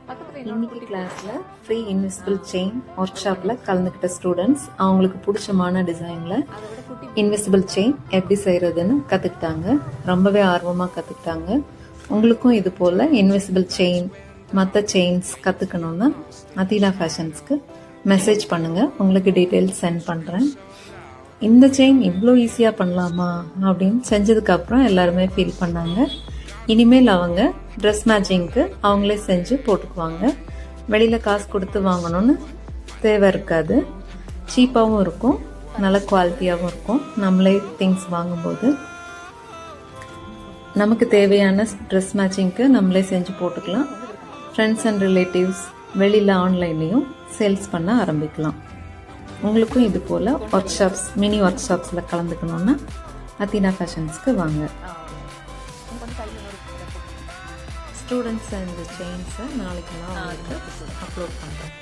இன்னைக்கு கிளாஸில் free invisible chain work ஷாப்பில் கலந்துக்கிட்ட ஸ்டூடெண்ட்ஸ் அவங்களுக்கு பிடிச்சமான டிசைனில் இன்விசிபிள் செயின் எப்படி செய்கிறதுன்னு கற்றுக்கிட்டாங்க. ரொம்பவே ஆர்வமாக கற்றுக்கிட்டாங்க. உங்களுக்கும் இது போல் இன்விசிபிள் செயின் மற்ற செயின்ஸ் கற்றுக்கணுன்னா அதீனா ஃபேஷன்ஸ்க்கு மெசேஜ் பண்ணுங்கள். உங்களுக்கு டீட்டெயில்ஸ் சென்ட் பண்ணுறேன். இந்த செயின் இவ்வளோ ஈஸியாக பண்ணலாமா அப்படின்னு செஞ்சதுக்கப்புறம் எல்லாருமே ஃபீல் பண்ணாங்க. இனிமேல் அவங்க ட்ரெஸ் மேட்சிங்க்கு அவங்களே செஞ்சு போட்டுக்குவாங்க. வெளியில் காசு கொடுத்து வாங்கணும்னு தேவை இருக்காது. சீப்பாகவும் இருக்கும், நல்ல குவாலிட்டியாகவும் இருக்கும். நம்மளே திங்ஸ் வாங்கும்போது நமக்கு தேவையான ட்ரெஸ் மேட்சிங்க்கு நம்மளே செஞ்சு போட்டுக்கலாம். ஃப்ரெண்ட்ஸ் அண்ட் ரிலேட்டிவ்ஸ் வெளியில் ஆன்லைன்லேயும் சேல்ஸ் பண்ண ஆரம்பிக்கலாம். உங்களுக்கும் இது போல் ஒர்க் ஷாப்ஸ் மினி ஒர்க் ஷாப்ஸில் கலந்துக்கணுன்னா அதீனா ஃபேஷன்ஸ்க்கு வாங்க. ஸ்டூடெண்ட்ஸ் அண்ட் செயின்ஸை நாளைக்கு நான் அப்லோட் பண்ணுறேன்.